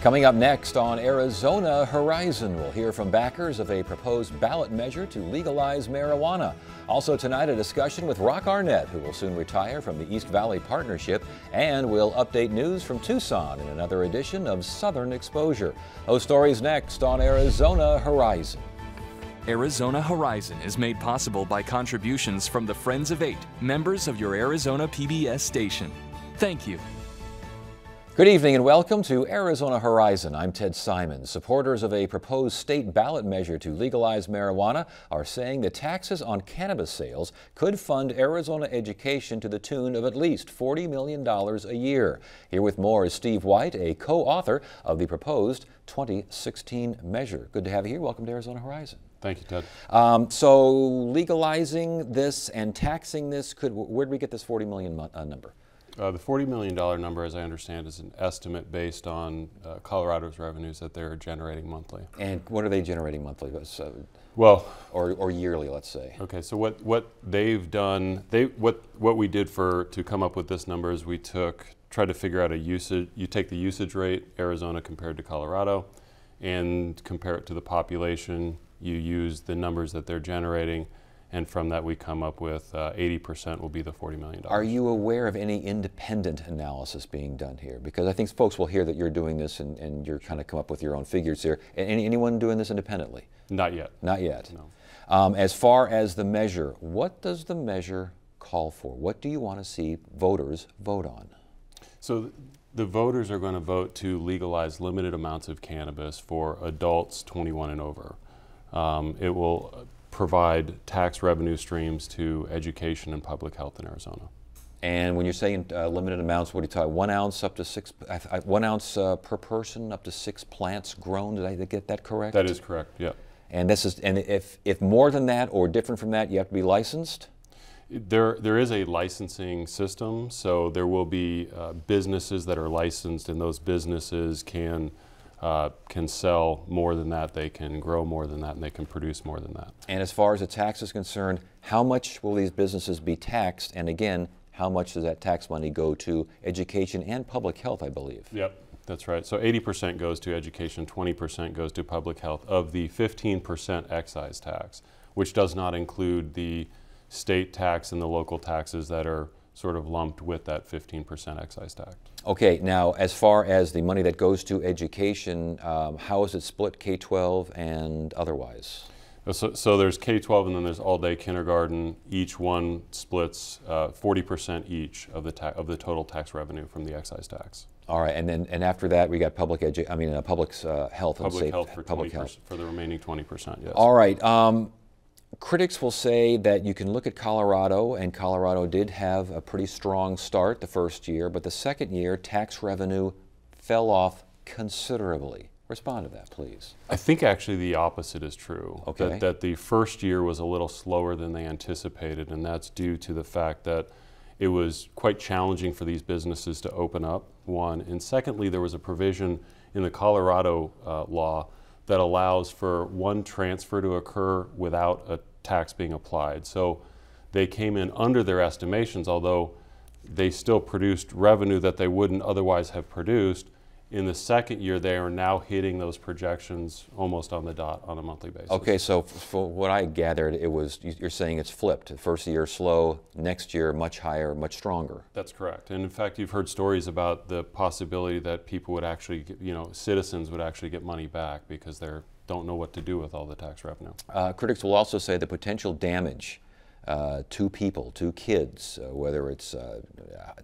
Coming up next on Arizona Horizon, we'll hear from backers of a proposed ballot measure to legalize marijuana. Also tonight, a discussion with Rock Arnett, who will soon retire from the East Valley Partnership, and we'll update news from Tucson in another edition of Southern Exposure. Those stories next on Arizona Horizon. Arizona Horizon is made possible by contributions from the Friends of Eight, members of your Arizona PBS station. Thank you. Good evening and welcome to Arizona Horizon. I'm Ted Simon. Supporters of a proposed state ballot measure to legalize marijuana are saying the taxes on cannabis sales could fund Arizona education to the tune of at least $40 million a year. Here with more is Steve White, a co-author of the proposed 2016 measure. Good to have you here. Welcome to Arizona Horizon. Thank you, Ted. So legalizing this and taxing this, where did we get this $40 million number? The $40 million number, as I understand, is an estimate based on Colorado's revenues that they're generating monthly. And what are they generating monthly? Or yearly, let's say. Okay, so what they've done, what we did to come up with this number is we tried to figure out a usage. You take the usage rate, Arizona compared to Colorado, and compare it to the population. You use the numbers that they're generating, and from that we come up with 80% will be the $40 million. Are you aware of any independent analysis being done here? Because I think folks will hear that you're doing this and you're kind of come up with your own figures here. Anyone doing this independently? Not yet. Not yet. No. As far as the measure, what does the measure call for? What do you want to see voters vote on? So the voters are going to vote to legalize limited amounts of cannabis for adults 21 and over. It will provide tax revenue streams to education and public health in Arizona. And when you're saying limited amounts, what are you talking? 1 ounce up to 6, 1 ounce per person, up to 6 plants grown. Did I get that correct? That is correct. Yeah. And if more than that or different from that, you have to be licensed. There is a licensing system, so there will be businesses that are licensed, and those businesses can sell more than that, they can grow more than that, and they can produce more than that. And as far as the tax is concerned, how much will these businesses be taxed? And again, how much does that tax money go to education and public health, I believe? Yep, that's right. So 80% goes to education, 20% goes to public health of the 15% excise tax, which does not include the state tax and the local taxes that are sort of lumped with that 15% excise tax. Okay, now as far as the money that goes to education, how is it split K-12 and otherwise? So there's K-12 and then there's all-day kindergarten. Each one splits 40% each of the total tax revenue from the excise tax. All right, and after that we got public health and public health for public health for the remaining 20%. Yes. All right. Critics will say that you can look at Colorado, and Colorado did have a pretty strong start the first year, but the second year tax revenue fell off considerably. Respond to that, please. I think actually the opposite is true. Okay. That the first year was a little slower than they anticipated, and that's due to the fact that it was quite challenging for these businesses to open up, one. And secondly, there was a provision in the Colorado law that allows for one transfer to occur without a tax being applied. So they came in under their estimations, although they still produced revenue that they wouldn't otherwise have produced. In the second year, they are now hitting those projections almost on the dot on a monthly basis. Okay, so for what I gathered, you're saying it's flipped. The first year slow, next year much higher, much stronger. That's correct. And in fact, you've heard stories about the possibility that people would actually, citizens would actually get money back because they don't know what to do with all the tax revenue. Critics will also say the potential damage to people, to kids, whether it's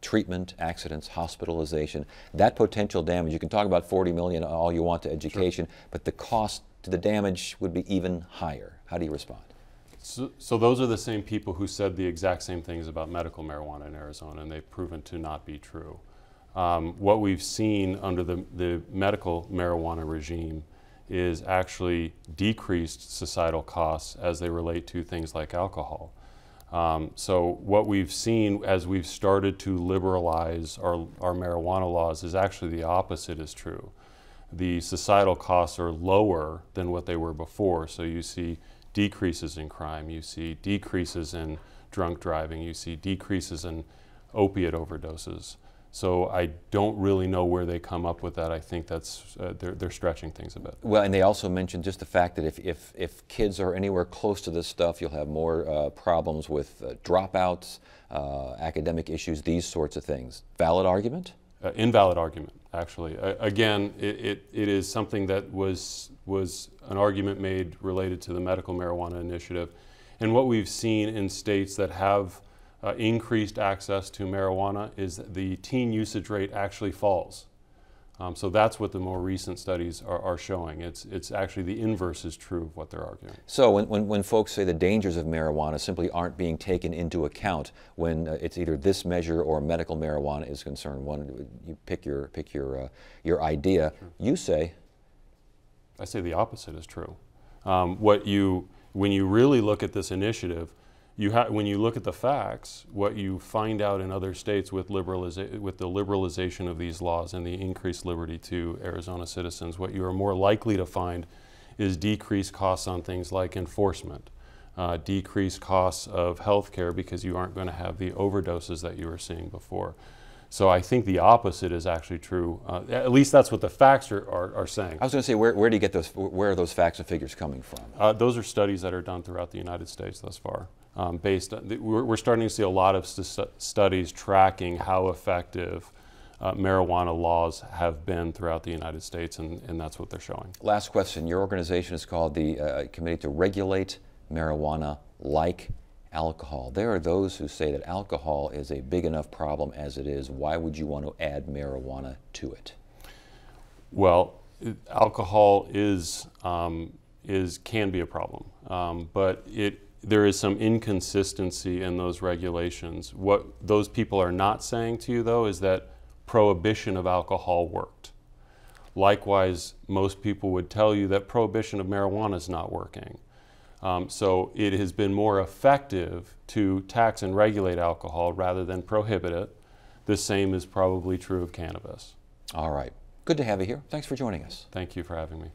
treatment, accidents, hospitalization, that potential damage, you can talk about $40 million all you want to education, sure, but the cost to the damage would be even higher. How do you respond? So those are the same people who said the exact same things about medical marijuana in Arizona, and they've proven to not be true. What we've seen under the medical marijuana regime is actually decreased societal costs as they relate to things like alcohol. So what we've seen as we've started to liberalize our marijuana laws is actually the opposite is true. The societal costs are lower than what they were before, so you see decreases in crime, you see decreases in drunk driving, you see decreases in opiate overdoses. So I don't really know where they come up with that. I think that's they're stretching things a bit. Well, and they also mentioned just the fact that if kids are anywhere close to this stuff, you'll have more problems with dropouts, academic issues, these sorts of things. Valid argument? Invalid argument, actually. Again, it is something that was an argument made related to the medical marijuana initiative. And what we've seen in states that have increased access to marijuana is that the teen usage rate actually falls. So that's what the more recent studies are showing. It's actually the inverse is true of what they're arguing. So when folks say the dangers of marijuana simply aren't being taken into account when it's either this measure or medical marijuana is concerned, you pick your idea. Sure. You say? I say the opposite is true. When you really look at this initiative, when you look at the facts, what you find out in other states with the liberalization of these laws and the increased liberty to Arizona citizens, what you are more likely to find is decreased costs on things like enforcement, decreased costs of health care because you aren't going to have the overdoses that you were seeing before. So I think the opposite is actually true. At least that's what the facts are saying. I was going to say, where do you get those? Where are those facts and figures coming from? Those are studies that are done throughout the United States thus far. We're starting to see a lot of studies tracking how effective marijuana laws have been throughout the United States, and that's what they're showing. Last question. Your organization is called the Committee to Regulate Marijuana like Alcohol. There are those who say that alcohol is a big enough problem as it is. Why would you want to add marijuana to it? Well, alcohol can be a problem, but there is some inconsistency in those regulations. What those people are not saying to you, though, is that prohibition of alcohol worked. Likewise, most people would tell you that prohibition of marijuana is not working. So it has been more effective to tax and regulate alcohol rather than prohibit it. The same is probably true of cannabis. All right. Good to have you here. Thanks for joining us. Thank you for having me.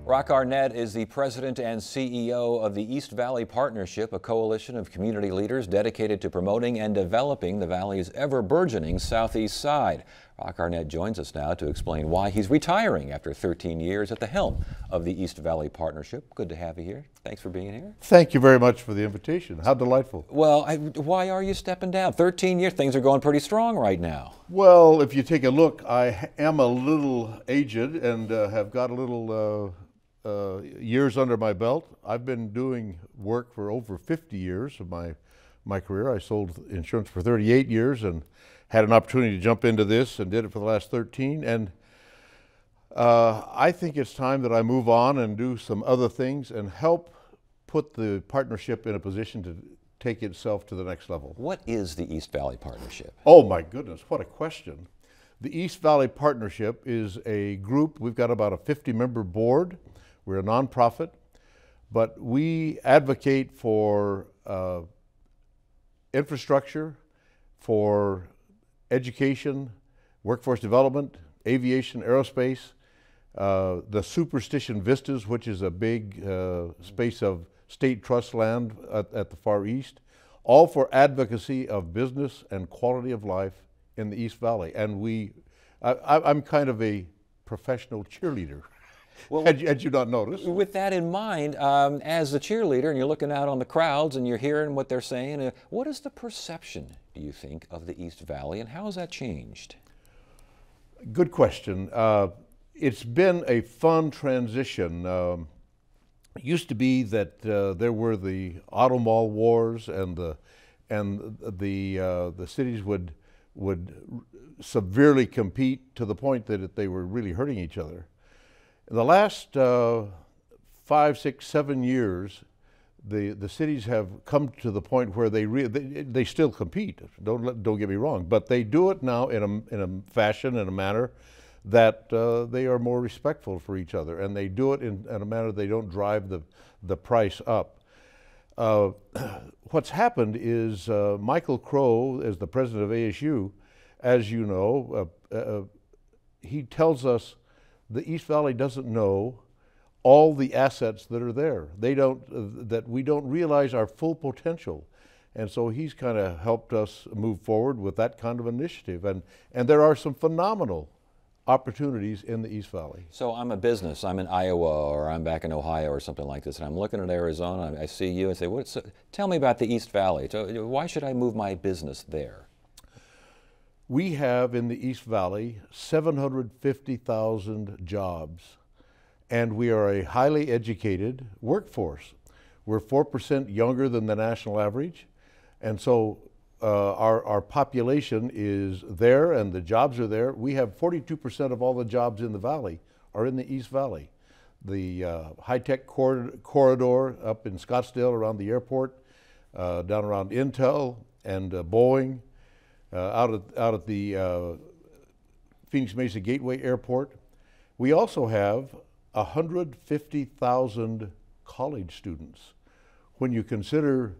Rock Arnett is the president and CEO of the East Valley Partnership, a coalition of community leaders dedicated to promoting and developing the valley's ever-burgeoning southeast side. Rock Arnett joins us now to explain why he's retiring after 13 years at the helm of the East Valley Partnership. Good to have you here. Thanks for being here. Thank you very much for the invitation. How delightful. Well, why are you stepping down? 13 years, things are going pretty strong right now. Well, if you take a look, I am a little aged and have got a little years under my belt. I've been doing work for over 50 years of my career. I sold insurance for 38 years and had an opportunity to jump into this and did it for the last 13. And I think it's time that I move on and do some other things and help put the partnership in a position to take itself to the next level. What is the East Valley Partnership? Oh my goodness, what a question. The East Valley Partnership is a group. We've got about a 50-member board. We're a nonprofit, but we advocate for infrastructure, for education, workforce development, aviation, aerospace, the Superstition Vistas, which is a big space of state trust land at the far east, all for advocacy of business and quality of life in the East Valley. And I'm kind of a professional cheerleader. Well, had you not noticed. with that in mind, as a cheerleader, and you're looking out on the crowds and you're hearing what they're saying, what is the perception, do you think, of the East Valley, and how has that changed? Good question. It's been a fun transition. It used to be that there were the auto mall wars, and the cities would severely compete to the point that they were really hurting each other. In the last 5, 6, 7 years, the cities have come to the point where they still compete. Don't get me wrong, but they do it now in a fashion, in a manner that they are more respectful for each other, and they do it in a manner they don't drive the price up. What's happened is Michael Crow, as the president of ASU, as you know, he tells us the East Valley doesn't know all the assets that are there. They don't, that we don't realize our full potential. And so he's kind of helped us move forward with that kind of initiative. And there are some phenomenal opportunities in the East Valley. So I'm a business, I'm in Iowa, or I'm back in Ohio or something like this, and I'm looking at Arizona, I see you and say, tell me about the East Valley. Why should I move my business there? We have in the East Valley 750,000 jobs, and we are a highly educated workforce. We're 4% younger than the national average, and so our population is there and the jobs are there. We have 42% of all the jobs in the valley are in the East Valley. The high-tech corridor up in Scottsdale around the airport, down around Intel and Boeing, out at the Phoenix Mesa Gateway Airport. We also have 150,000 college students. When you consider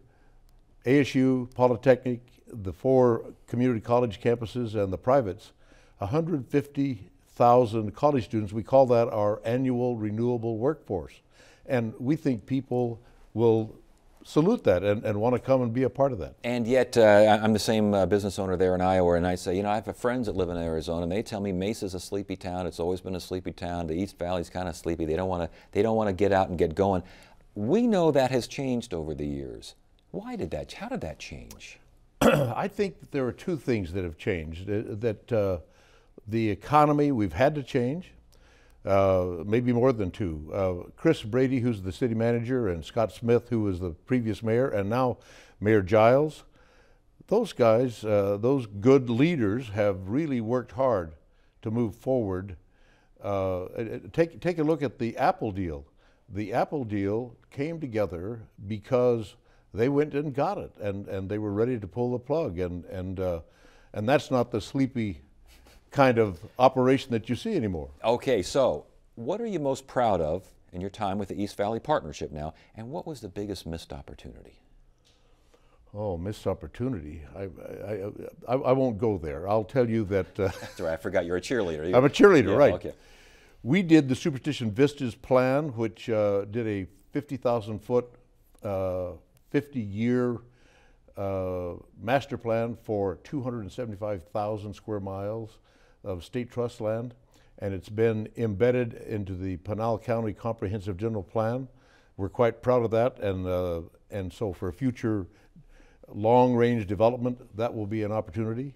ASU, Polytechnic, the 4 community college campuses, and the privates, 150,000 college students, we call that our annual renewable workforce. And we think people will salute that and want to come and be a part of that. And yet, I'm the same business owner there in Iowa, and I say, I have friends that live in Arizona, and they tell me Mesa's a sleepy town. It's always been a sleepy town. The East Valley's kind of sleepy. They don't want to get out and get going. We know that has changed over the years. How did that change? I think that there are 2 things that have changed. That the economy, we've had to change, maybe more than 2. Chris Brady, who's the city manager, and Scott Smith, who was the previous mayor, and now Mayor Giles, those guys, those good leaders have really worked hard to move forward. Take a look at the Apple deal. The Apple deal came together because they went and got it, and they were ready to pull the plug, and that's not the sleepy kind of operation that you see anymore. Okay, so what are you most proud of in your time with the East Valley Partnership now, and what was the biggest missed opportunity? Oh, missed opportunity. I won't go there. I'll tell you that. That's right, I forgot you're a cheerleader. I'm a cheerleader, yeah, right. Okay. We did the Superstition Vistas plan, which did a 50,000-foot 50-year master plan for 275,000 square miles of state trust land, and it's been embedded into the Pinal County Comprehensive General Plan. We're quite proud of that, and so for future long-range development, that will be an opportunity.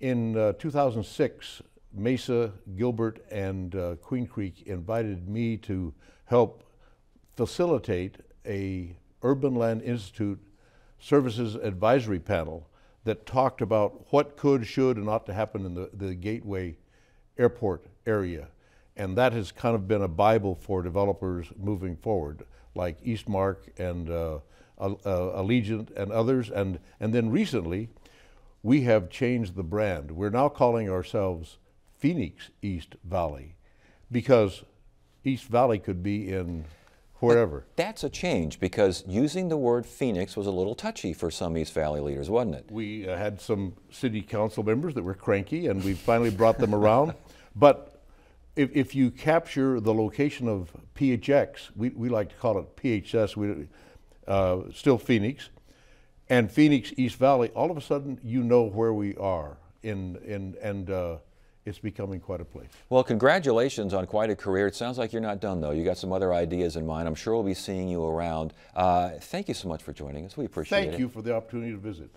In 2006, Mesa, Gilbert, and Queen Creek invited me to help facilitate a Urban Land Institute Services Advisory Panel that talked about what could, should, and ought to happen in the Gateway Airport area. And that has kind of been a Bible for developers moving forward, like Eastmark and Allegiant and others. And then recently, we have changed the brand. We're now calling ourselves Phoenix East Valley, because East Valley could be in wherever. But that's a change, because using the word Phoenix was a little touchy for some East Valley leaders, wasn't it? We had some city council members that were cranky, and we finally brought them around. But if you capture the location of PHX, we like to call it PHS, still Phoenix, and Phoenix East Valley, all of a sudden you know where we are. And it's becoming quite a place. Well, congratulations on quite a career. It sounds like you're not done, though. You got some other ideas in mind. I'm sure we'll be seeing you around. Thank you so much for joining us. We appreciate it. Thank you for the opportunity to visit.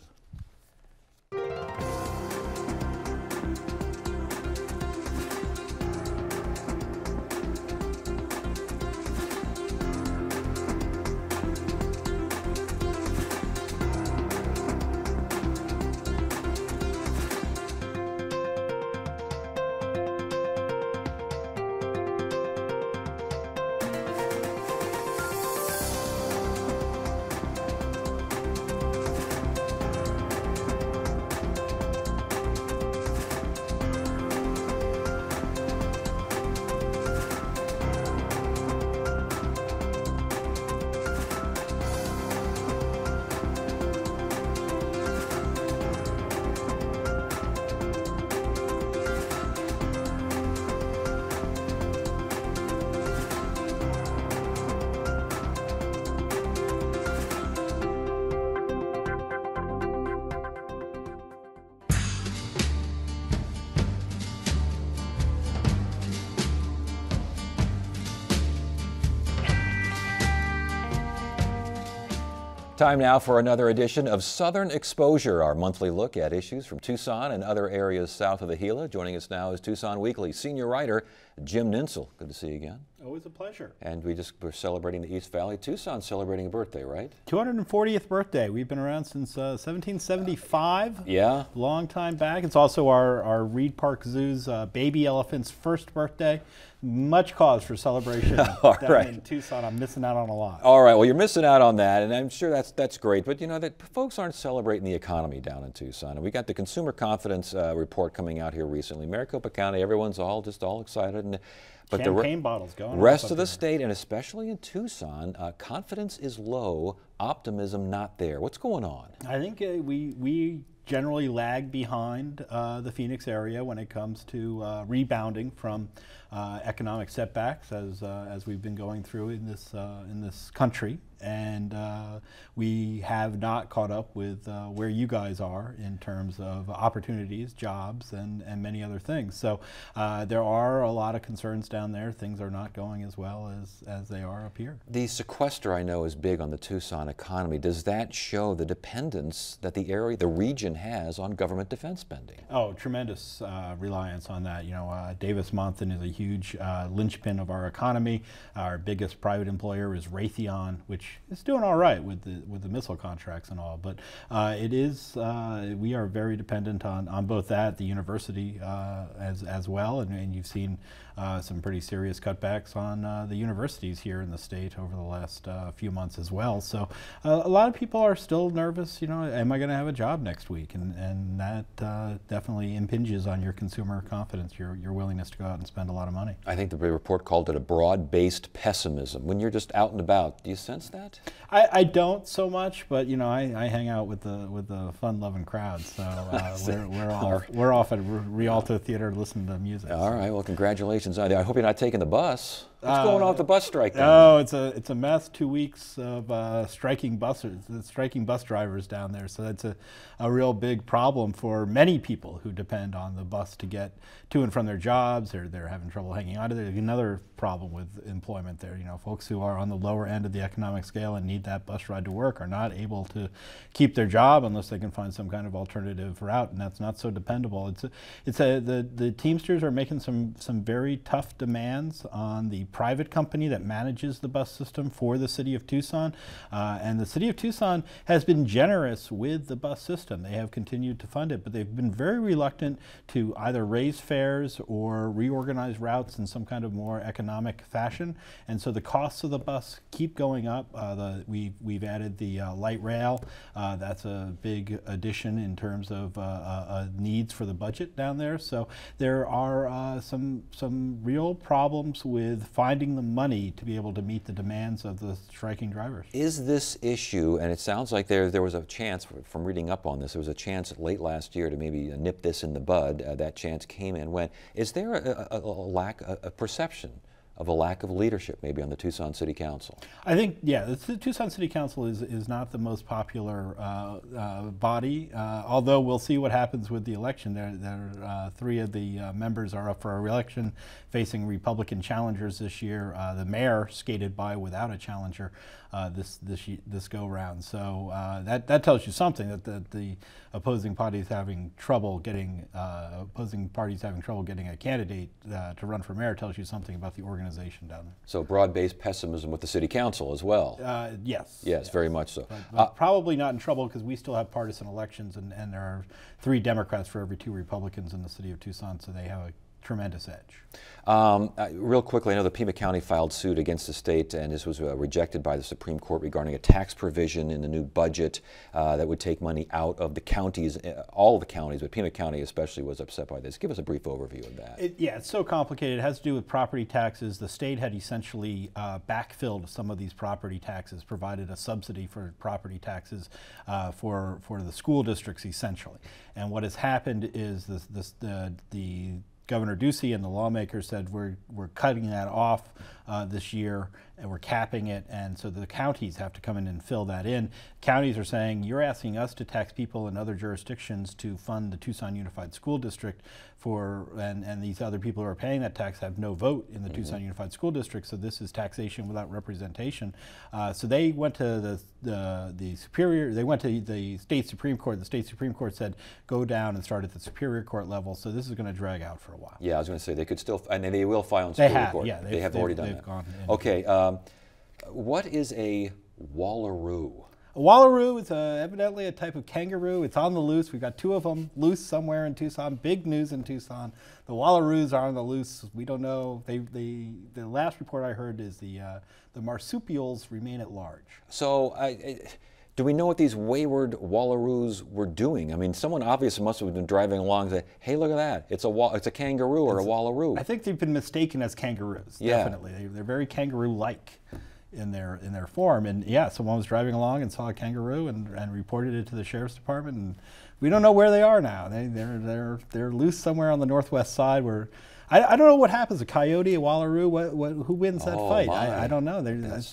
Time now for another edition of Southern Exposure, our monthly look at issues from Tucson and other areas south of the Gila. Joining us now is Tucson Weekly senior writer Jim Ninsel. Good to see you again. Always a pleasure. And we're celebrating the East Valley. Tucson's celebrating a birthday, right? 240th birthday. We've been around since 1775. Yeah. Long time back. It's also our Reed Park Zoo's baby elephant's first birthday. Much cause for celebration down in Tucson. I'm missing out on a lot. All right. Well, you're missing out on that, and I'm sure that's great. But you know that folks aren't celebrating the economy down in Tucson. And we got the consumer confidence report coming out here recently. Maricopa County, everyone's all excited, and but champagne bottles going. Rest of the state, and especially in Tucson, confidence is low, optimism not there. What's going on? I think we generally lag behind the Phoenix area when it comes to rebounding from economic setbacks, as we've been going through in this country, and we have not caught up with where you guys are in terms of opportunities, jobs, and many other things. So there are a lot of concerns down there. Things are not going as well as they are up here. The sequester, I know, is big on the Tucson economy. Does that show the dependence that the region has on government defense spending? Oh, tremendous reliance on that. You know, Davis-Monthan is a huge linchpin of our economy. Our biggest private employer is Raytheon, which is doing all right with the missile contracts and all. But we are very dependent on both that, the university as well, and you've seen some pretty serious cutbacks on the universities here in the state over the last few months as well. So a lot of people are still nervous. You know, am I going to have a job next week? And that definitely impinges on your consumer confidence, your willingness to go out and spend a lot of money. I think the report called it a broad-based pessimism. When you're just out and about, do you sense that? I don't so much, but you know, I hang out with the fun-loving crowd, so we're off at Rialto Theater listening to music. All right, well, congratulations. I hope you're not taking the bus. What's going on with the bus strike? Oh, it's a mess. 2 weeks of striking bus drivers down there. So that's a real big problem for many people who depend on the bus to get to and from their jobs. They're having trouble hanging on to it. Another problem with employment there. You know, folks who are on the lower end of the economic scale and need that bus ride to work are not able to keep their job unless they can find some kind of alternative route, and that's not so dependable. The Teamsters are making some very tough demands on the private company that manages the bus system for the city of Tucson, and the city of Tucson has been generous with the bus system. They have continued to fund it, but they've been very reluctant to either raise fares or reorganize routes in some kind of more economic fashion, and so the costs of the bus keep going up. We've added the light rail. That's a big addition in terms of needs for the budget down there. So there are some real problems with finding the money to be able to meet the demands of the striking drivers. Is this issue, and it sounds like there was a chance, from reading up on this, there was a chance late last year to maybe nip this in the bud. That chance came and went. Is there a lack of perception of a lack of leadership maybe on the Tucson City Council? I think, yeah, the Tucson City Council is not the most popular body, although we'll see what happens with the election. Three of the members are up for re-election, facing Republican challengers this year. The mayor skated by without a challenger this go round. So that tells you something, that the opposing parties having trouble getting a candidate to run for mayor tells you something about the organization down there. So broad-based pessimism with the City Council as well. Yes. Yes, very much so. But probably not in trouble, because we still have partisan elections, and there are 3 Democrats for every 2 Republicans in the city of Tucson, so they have a tremendous edge. Real quickly, I know that Pima County filed suit against the state, and this was rejected by the Supreme Court regarding a tax provision in the new budget that would take money out of the counties, all of the counties, but Pima County especially was upset by this. Give us a brief overview of that. Yeah, it's so complicated. It has to do with property taxes. The state had essentially backfilled some of these property taxes, provided a subsidy for property taxes for the school districts, essentially. And what has happened is the Governor Ducey and the lawmakers said we're cutting that off this year, and we're capping it, and so the counties have to come in and fill that in. Counties are saying, you're asking us to tax people in other jurisdictions to fund the Tucson Unified School District and these other people who are paying that tax have no vote in the Tucson Unified School District, so this is taxation without representation. So they went to the state Supreme Court. The state Supreme Court said, go down and start at the Superior Court level, so this is going to drag out for a while. Yeah, I was going to say, they could still, and they will file in Superior Court. Yeah, they have already done that. Gone okay, what is a wallaroo? A wallaroo is evidently a type of kangaroo. It's on the loose. We've got 2 of them loose somewhere in Tucson. Big news in Tucson. The wallaroos are on the loose. We don't know. The last report I heard is the marsupials remain at large. So do we know what these wayward wallaroos were doing? I mean, someone obviously must have been driving along and say, hey, look at that. It's a kangaroo or a wallaroo. I think they've been mistaken as kangaroos, yeah. Definitely. They're very kangaroo-like in their form. And yeah, someone was driving along and saw a kangaroo and reported it to the sheriff's department, and we don't know where they are now. They're loose somewhere on the northwest side where I don't know what happens. A coyote, a wallaroo, who wins that fight? I don't know.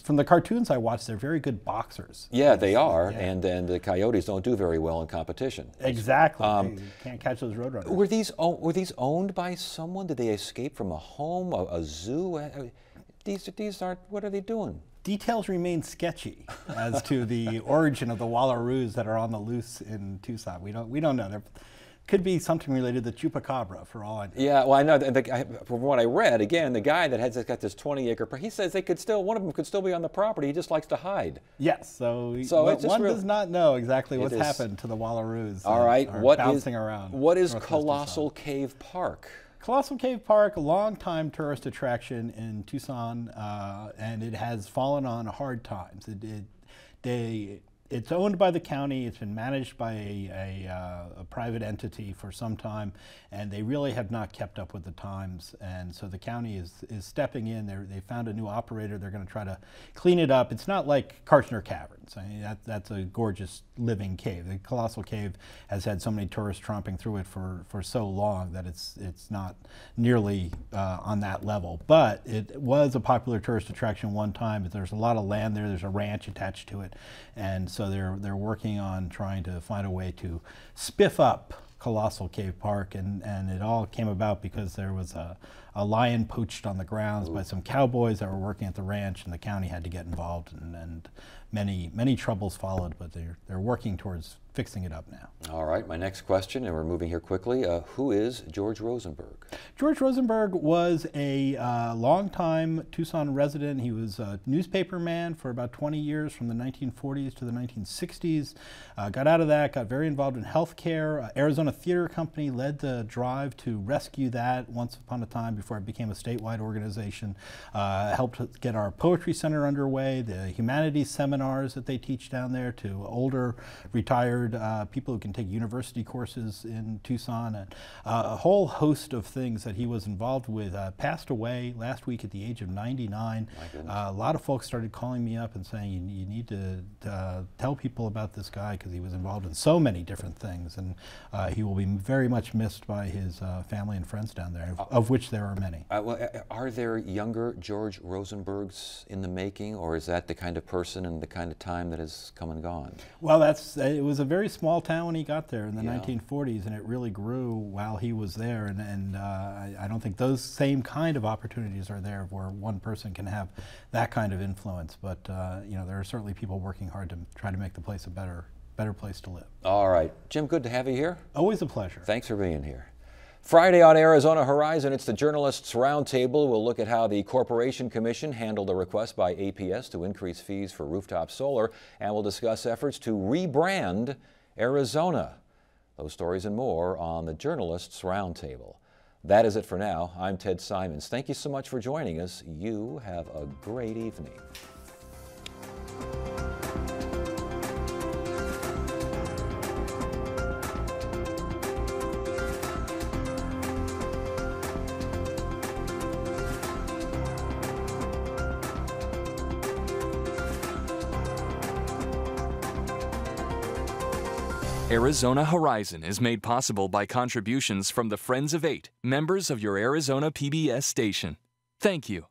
From the cartoons I watched, they're very good boxers. Yeah, they are, yeah. and the coyotes don't do very well in competition. Exactly. They can't catch those roadrunners. Were these owned by someone? Did they escape from a home, a zoo? These aren't. What are they doing? Details remain sketchy as to the origin of the wallaroos that are on the loose in Tucson. We don't know. There could be something related to chupacabra, for all I know. Yeah, well, I know. From what I read, again, the guy that has got this 20-acre, he says one of them could still be on the property. He just likes to hide. Yes. So one does not know exactly what's happened to the wallaroos. All right. Bouncing around. What is Colossal Cave Park? Colossal Cave Park, a long-time tourist attraction in Tucson, and it has fallen on hard times. It's owned by the county. It's been managed by a private entity for some time, and they really have not kept up with the times. And so the county is stepping in. They found a new operator. They're going to try to clean it up. It's not like Kartchner Caverns. I mean, that's a gorgeous living cave. The Colossal Cave has had so many tourists tromping through it for so long that it's not nearly on that level. But it was a popular tourist attraction one time. There's a lot of land there. There's a ranch attached to it, and so they're working on trying to find a way to spiff up Colossal Cave Park, and it all came about because there was a lion poached on the grounds by some cowboys that were working at the ranch, and the county had to get involved, and many troubles followed, but they're working towards fixing it up now. All right, my next question, and we're moving here quickly. Who is George Rosenberg? George Rosenberg was a longtime Tucson resident. He was a newspaper man for about 20 years, from the 1940s to the 1960s. Got out of that, got very involved in healthcare. Arizona Theater Company led the drive to rescue that once upon a time before it became a statewide organization. Helped get our Poetry Center underway, the humanities seminars that they teach down there to older, retired people who can take university courses in Tucson, and a whole host of things that he was involved with. Passed away last week at the age of 99. A lot of folks started calling me up and saying, you need to tell people about this guy, because he was involved in so many different things, and he will be very much missed by his family and friends down there, of which there are many. Are there younger George Rosenbergs in the making, or is that the kind of person and the kind of time that has come and gone? Well, it was a very small town when he got there in the Yeah. 1940s, and it really grew while he was there. And I don't think those same kind of opportunities are there where one person can have that kind of influence. But you know, there are certainly people working hard to try to make the place a better place to live. All right. Jim, good to have you here. Always a pleasure. Thanks for being here. Friday on Arizona Horizon, it's the Journalists Roundtable. We'll look at how the Corporation Commission handled a request by APS to increase fees for rooftop solar, and we'll discuss efforts to rebrand Arizona. Those stories and more on the Journalists Roundtable. That is it for now. I'm Ted Simons. Thank you so much for joining us. You have a great evening. Arizona Horizon is made possible by contributions from the Friends of 8, members of your Arizona PBS station. Thank you.